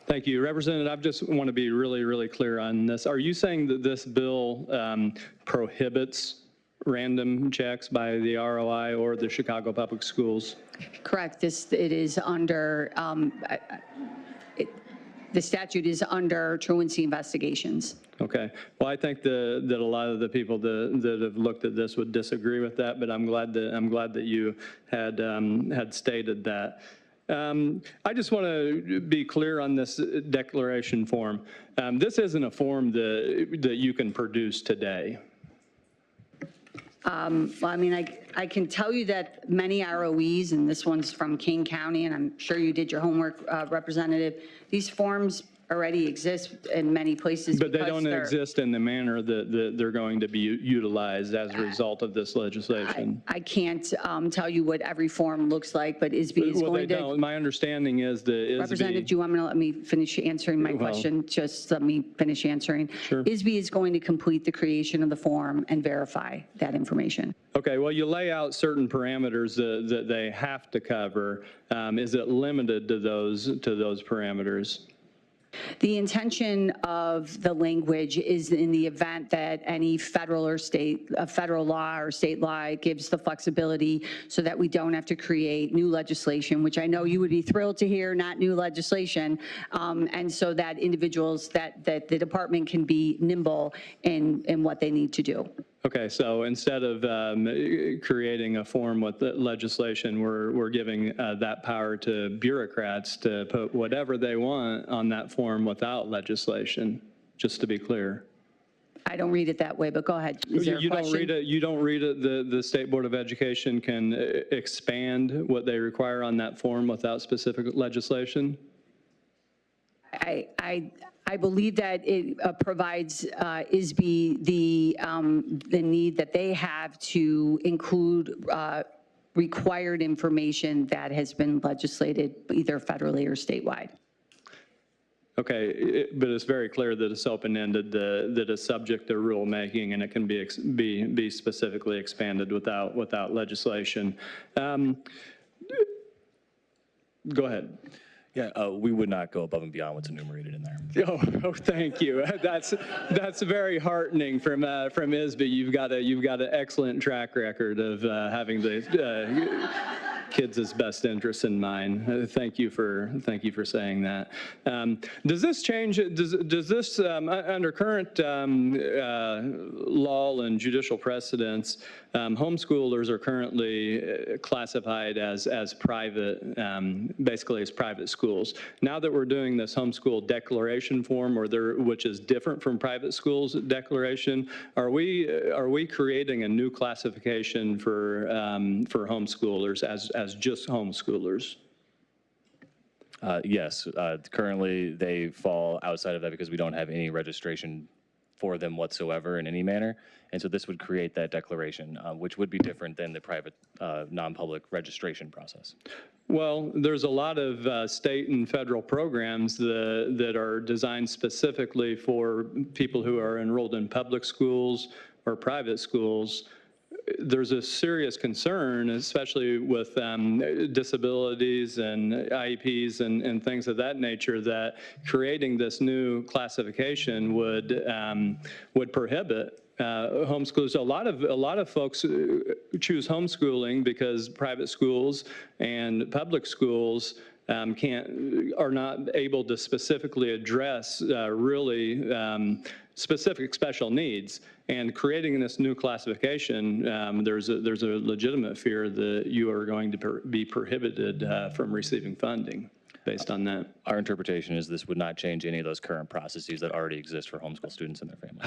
Thank you. Representative, I just want to be really clear on this. Are you saying that this bill prohibits random checks by the ROI or the Chicago Public Schools? Correct. It is under, the statute is under truancy investigations. Okay. Well, I think that a lot of the people that have looked at this would disagree with that, but I'm glad that you had stated that. I just want to be clear on this declaration form. This isn't a form that you can produce today. Well, I mean, I can tell you that many ROEs, and this one's from King County, and I'm sure you did your homework, Representative, these forms already exist in many places. But they don't exist in the manner that they're going to be utilized as a result of this legislation. I can't tell you what every form looks like, but ISB is going to. Don't. My understanding is that ISB. Representative, do you want me to let me finish answering my question? Just let me finish answering. Sure. ISB is going to complete the creation of the form and verify that information. Okay, well, you lay out certain parameters that they have to cover. Is it limited to those parameters? The intention of the language is in the event that any federal or state, federal law or state law gives the flexibility so that we don't have to create new legislation, which I know you would be thrilled to hear, not new legislation, and so that individuals, that the department can be nimble in what they need to do. Okay, so instead of creating a form with the legislation, we're giving that power to bureaucrats to put whatever they want on that form without legislation, just to be clear. I don't read it that way, but go ahead. Is there a question? You don't read it, the State Board of Education can expand what they require on that form without specific legislation? I believe that it provides ISB the need that they have to include required information that has been legislated either federally or statewide. Okay, but it's very clear that it's open-ended, that it's subject to rulemaking, and it can be specifically expanded without legislation. Go ahead. Yeah, we would not go above and beyond what's enumerated in there. Oh, thank you. That's very heartening from ISB. You've got an excellent track record of having the kids' best interests in mind. Thank you for saying that. Does this change? Does this under current law and judicial precedents? Homeschoolers are currently classified as private, basically as private schools. Now that we're doing this homeschool declaration form, which is different from private schools declaration, are we creating a new classification for homeschoolers as just homeschoolers? Yes, currently they fall outside of that because we don't have any registration for them whatsoever in any manner. And so this would create that declaration, which would be different than the private non-public registration process. Well, there's a lot of state and federal programs that are designed specifically for people who are enrolled in public schools or private schools. There's a serious concern, especially with disabilities and IEPs and things of that nature, that creating this new classification would prohibit homeschoolers. A lot of folks choose homeschooling because private schools and public schools are not able to specifically address really specific special needs. And creating this new classification, there's a legitimate fear that you are going to be prohibited from receiving funding based on that. Our interpretation is this would not change any of those current processes that already exist for homeschool students and their families.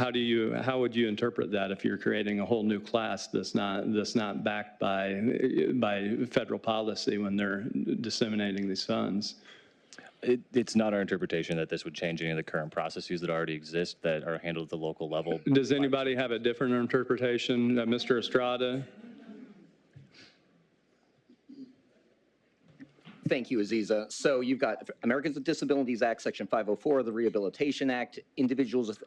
How would you interpret that if you're creating a whole new class that's not backed by federal policy when they're disseminating these funds? It's not our interpretation that this would change any of the current processes that already exist that are handled at the local level. Does anybody have a different interpretation? Mr. Estrada? Thank you, Aziza. So you've got Americans with Disabilities Act, Section 504, the Rehabilitation Act, Individuals with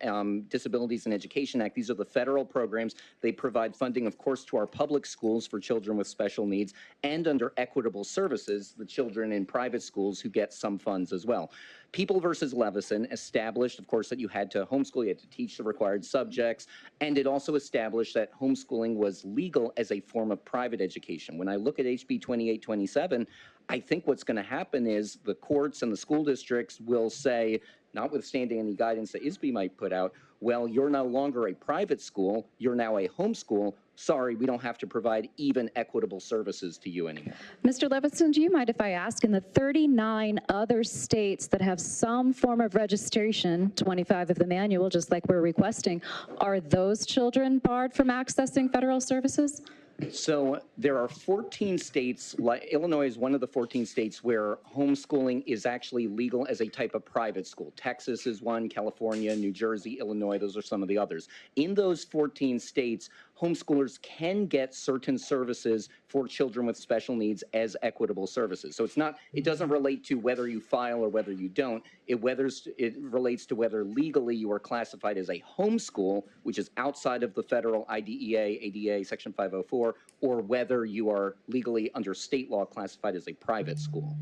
Disabilities in Education Act. These are the federal programs. They provide funding, of course, to our public schools for children with special needs, and under equitable services, the children in private schools who get some funds as well. People versus Levison established, of course, that you had to homeschool, you had to teach the required subjects, and it also established that homeschooling was legal as a form of private education. When I look at HB 2827, I think what's going to happen is the courts and the school districts will say, notwithstanding any guidance that ISB might put out, well, you're no longer a private school, you're now a homeschool. Sorry, we don't have to provide even equitable services to you anymore. Mr. Levison, do you mind if I ask, in the 39 other states that have some form of registration, 25 of them annual, just like we're requesting, are those children barred from accessing federal services? So there are 14 states, like Illinois is one of the 14 states where homeschooling is actually legal as a type of private school. Texas is one, California, New Jersey, Illinois, those are some of the others. In those 14 states, homeschoolers can get certain services for children with special needs as equitable services. So it doesn't relate to whether you file or whether you don't. It relates to whether legally you are classified as a homeschool, which is outside of the federal IDEA, ADA, Section 504, or whether you are legally under state law classified as a private school.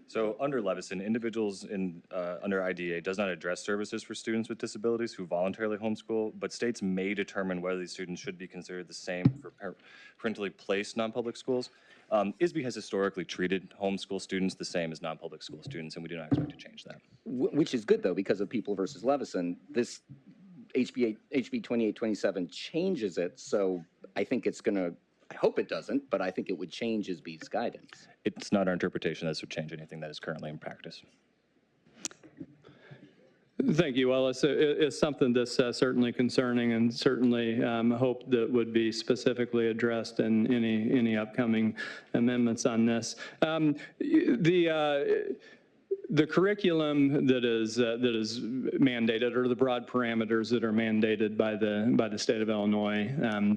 So under Levison, individuals under IDEA does not address services for students with disabilities who voluntarily homeschool, but states may determine whether these students should be considered the same for parentally placed non-public schools. ISB has historically treated homeschool students the same as non-public school students, and we do not expect to change that. Which is good, though, because of People versus Levison. This HB 2827 changes it, so I think it's going to, I hope it doesn't, but I think it would change ISB's guidance. It's not our interpretation that this would change anything that is currently in practice. Thank you, Willis. It's something that's certainly concerning, and certainly hope that would be specifically addressed in any upcoming amendments on this. The curriculum that is mandated, or the broad parameters that are mandated by the state of Illinois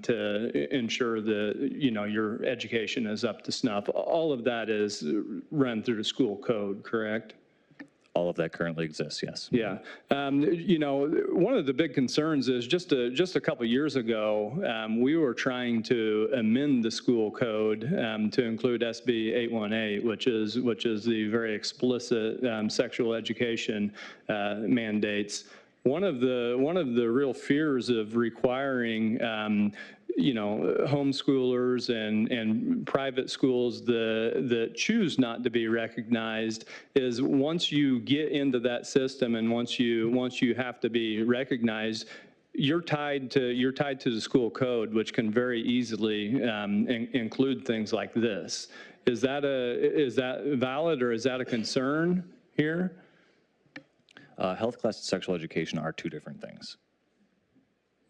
to ensure that your education is up to snuff, all of that is run through the school code, correct? All of that currently exists, yes. Yeah. One of the big concerns is just a couple years ago, we were trying to amend the school code to include SB 818, which is the very explicit sexual education mandates. One of the real fears of requiring homeschoolers and private schools that choose not to be recognized is once you get into that system and once you have to be recognized, you're tied to the school code, which can very easily include things like this. Is that valid, or is that a concern here? Health class and sexual education are two different things.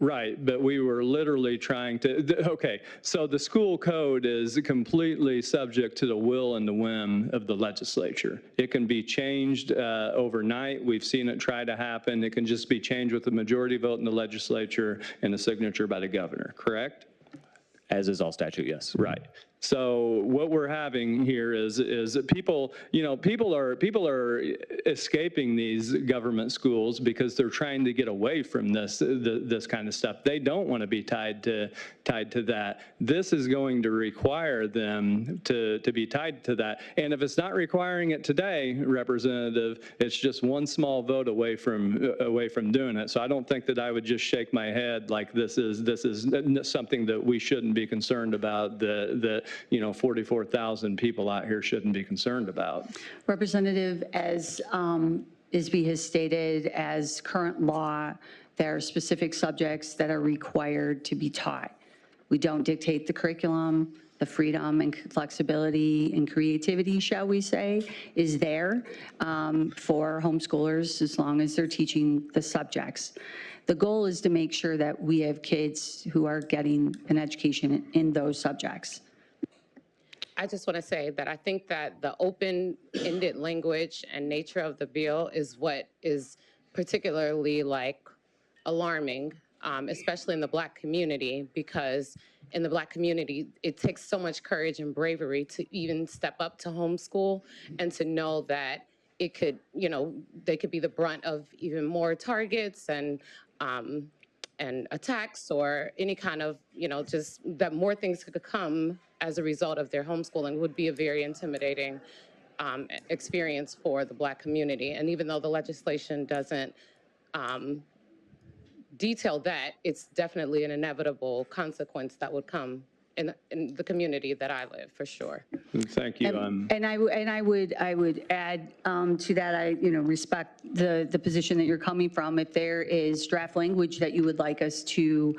Right, but we were literally trying to, okay, so the school code is completely subject to the will and the whim of the legislature. It can be changed overnight. We've seen it try to happen. It can just be changed with a majority vote in the legislature and a signature by the governor, correct? As is all statute, yes. Right. So what we're having here is that people are escaping these government schools because they're trying to get away from this kind of stuff. They don't want to be tied to that. This is going to require them to be tied to that. And if it's not requiring it today, Representative, it's just one small vote away from doing it. So I don't think that I would just shake my head like this is something that we shouldn't be concerned about. 44,000 people out here shouldn't be concerned about. Representative, as ISB has stated, as current law, there are specific subjects that are required to be taught. We don't dictate the curriculum. The freedom and flexibility and creativity, shall we say, is there for homeschoolers as long as they're teaching the subjects. The goal is to make sure that we have kids who are getting an education in those subjects. I just want to say that I think that the open-ended language and nature of the bill is what is particularly alarming especially in the Black community, because in the Black community, it takes so much courage and bravery to even step up to homeschool and to know that it could, they could be the brunt of even more targets and attacks or any kind of, just that more things could come as a result of their homeschooling would be a very intimidating experience for the Black community. And even though the legislation doesn't detail that, it's definitely an inevitable consequence that would come in the community that I live, for sure. Thank you. And I would add to that, I respect the position that you're coming from. If there is draft language that you would like us to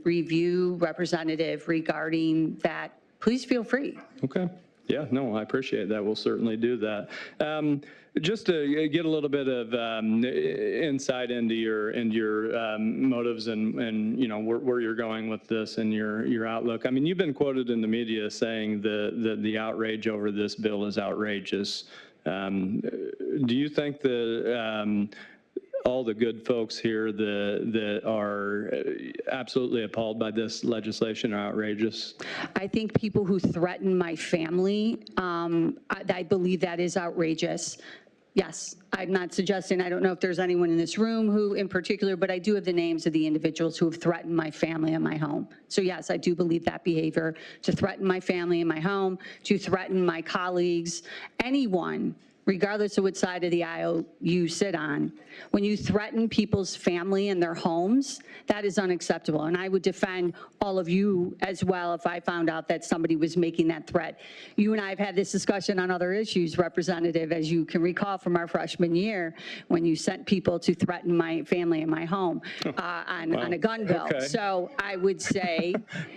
review, Representative, regarding that, please feel free. Okay. Yeah, no, I appreciate that. We'll certainly do that. Just to get a little bit of insight into your motives and where you're going with this and your outlook. I mean, you've been quoted in the media saying the outrage over this bill is outrageous. Do you think that all the good folks here that are absolutely appalled by this legislation are outrageous? I think people who threaten my family, I believe that is outrageous. Yes, I'm not suggesting, I don't know if there's anyone in this room who in particular, but I do have the names of the individuals who have threatened my family and my home. So yes, I do believe that behavior, to threaten my family and my home, to threaten my colleagues, anyone, regardless of what side of the aisle you sit on, when you threaten people's family and their homes, that is unacceptable. And I would defend all of you as well if I found out that somebody was making that threat. You and I have had this discussion on other issues, Representative, as you can recall from our freshman year, when you sent people to threaten my family and my home on a gun bill. Okay. So I would say,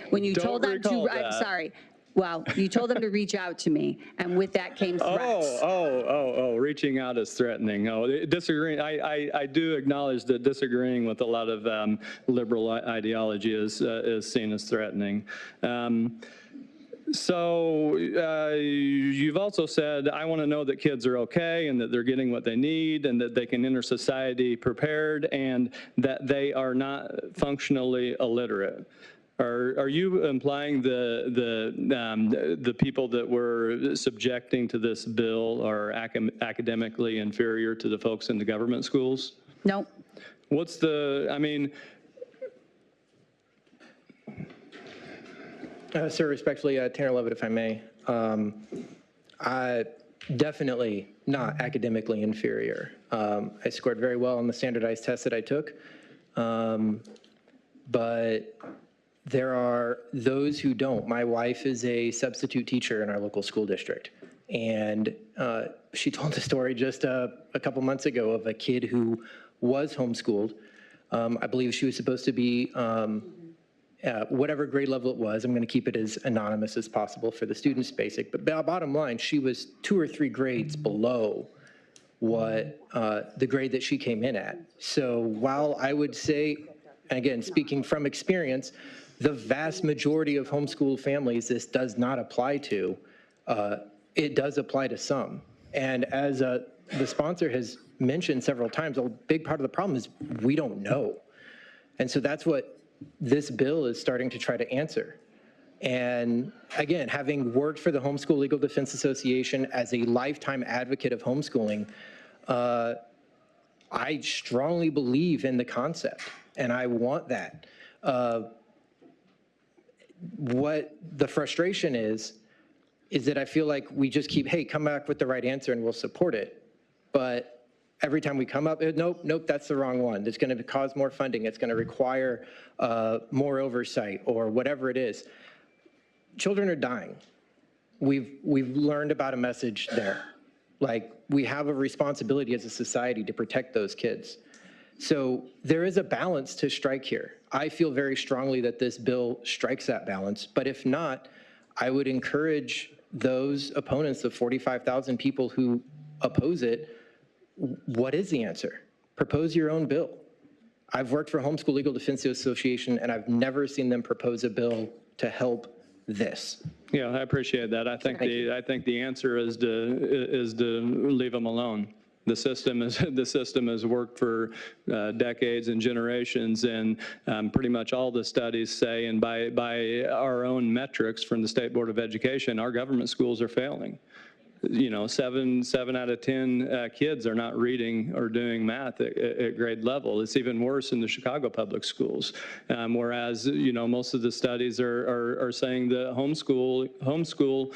when you told them to, I'm sorry, well, you told them to reach out to me, and with that came threats. Reaching out is threatening. Disagreeing. I do acknowledge that disagreeing with a lot of liberal ideology is seen as threatening. So you've also said, I want to know that kids are okay and that they're getting what they need and that they can enter society prepared and that they are not functionally illiterate. Are you implying the people that we're subjecting to this bill are academically inferior to the folks in the government schools? No. What's I mean. Sir, respectfully, Tanner Levitt, if I may. I definitely not academically inferior. I scored very well on the standardized test that I took, but there are those who don't. My wife is a substitute teacher in our local school district, and she told the story just a couple months ago of a kid who was homeschooled. I believe she was supposed to be whatever grade level it was. I'm going to keep it as anonymous as possible for the students' basic, but bottom line, she was 2 or 3 grades below what the grade that she came in at. So while I would say, again, speaking from experience, the vast majority of homeschool families this does not apply to. It does apply to some. And as the sponsor has mentioned several times, a big part of the problem is we don't know. And so that's what this bill is starting to try to answer. And again, having worked for the Homeschool Legal Defense Association as a lifetime advocate of homeschooling, I strongly believe in the concept, and I want that. What the frustration is that I feel like we just keep, hey, come back with the right answer and we'll support it. But every time we come up, nope, that's the wrong one. It's going to cause more funding. It's going to require more oversight or whatever it is. Children are dying. We've learned about a message there. Like, we have a responsibility as a society to protect those kids. So there is a balance to strike here. I feel very strongly that this bill strikes that balance, but if not, I would encourage those opponents, the 45,000 people who oppose it, what is the answer? Propose your own bill. I've worked for Homeschool Legal Defense Association, and I've never seen them propose a bill to help this. Yeah, I appreciate that. I think the answer is to leave them alone. The system has worked for decades and generations, and pretty much all the studies say, and by our own metrics from the State Board of Education, our government schools are failing. You know, seven out of 10 kids are not reading or doing math at grade level. It's even worse in the Chicago public schools. Whereas, you know, most of the studies are saying that homeschool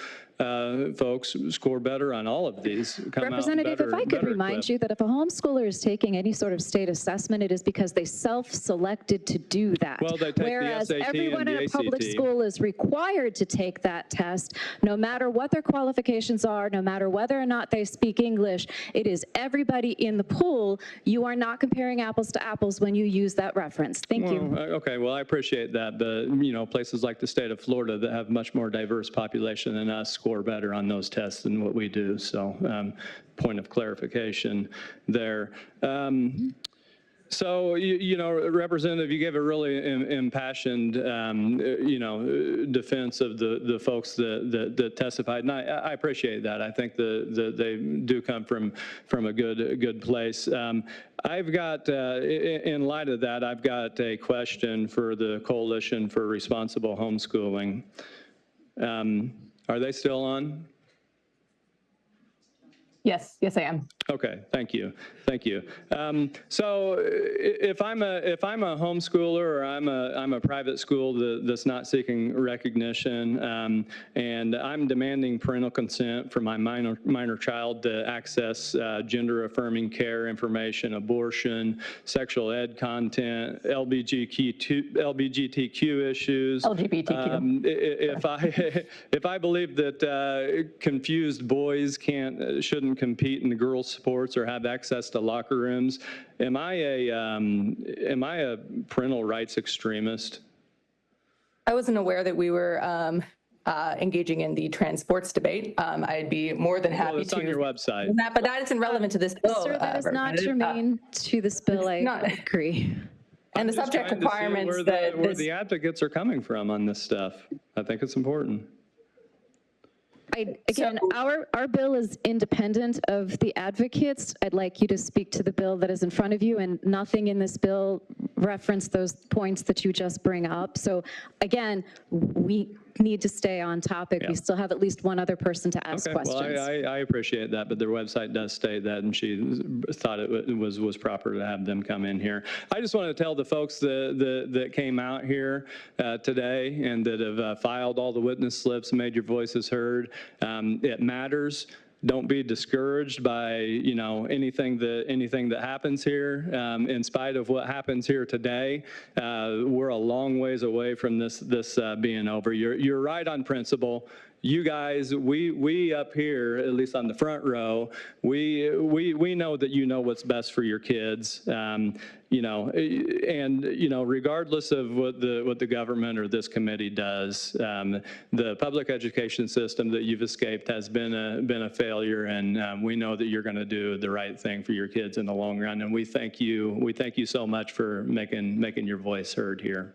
folks score better on all of these. Representative, if I could remind you that if a homeschooler is taking any sort of state assessment, it is because they self-selected to do that. Well, they take Whereas the SAT everyone and the in a public ACT. school is required to take that test, no matter what their qualifications are, no matter whether or not they speak English. It is everybody in the pool. You are not comparing apples to apples when you use that reference. Thank you. Okay, well, I appreciate that, but, you know, places like the state of Florida that have much more diverse population than us score better on those tests than what we do. So point of clarification there. So, you know, Representative, you gave a really impassioned, you know, defense of the folks that testified, and I appreciate that. I think they do come from a good place. I've got, in light of that, I've got a question for the Coalition for Responsible Homeschooling. Are they still on? Yes, I am. Okay, thank you. So if I'm a homeschooler or I'm a private school that's not seeking recognition, and I'm demanding parental consent for my minor child to access gender-affirming care information, abortion, sexual ed content, LGBTQ issues. LGBTQ. If I believe that confused boys shouldn't compete in the girls' sports or have access to locker rooms, am I a parental rights extremist? I wasn't aware that we were engaging in the trans sports debate. I'd be more than happy Well, it's to. on your website. But that isn't relevant to this bill. Sir, that is not Representative. germane to this bill. I not. agree. And the Just subject trying to see requirements where that where this- the advocates are coming from on this stuff. I think it's important. Again, our bill is independent of the advocates. I'd like you to speak to the bill that is in front of you, and nothing in this bill referenced those points that you just bring up. So again, we need to stay on topic. We still have at least one other person to ask questions. Well, I appreciate that, but their website does state that, and she thought it was proper to have them come in here. I just want to tell the folks that came out here today and that have filed all the witness slips and made your voices heard, it matters. Don't be discouraged by, you know, anything that happens here. In spite of what happens here today, we're a long ways away from this being over. You're right on principle. You guys, we up here, at least on the front row, we know that you know what's best for your kids. You know, and you know, regardless of what the government or this committee does, the public education system that you've escaped has been a failure, and we know that you're going to do the right thing for your kids in the long run. And we thank you so much for making your voice heard here.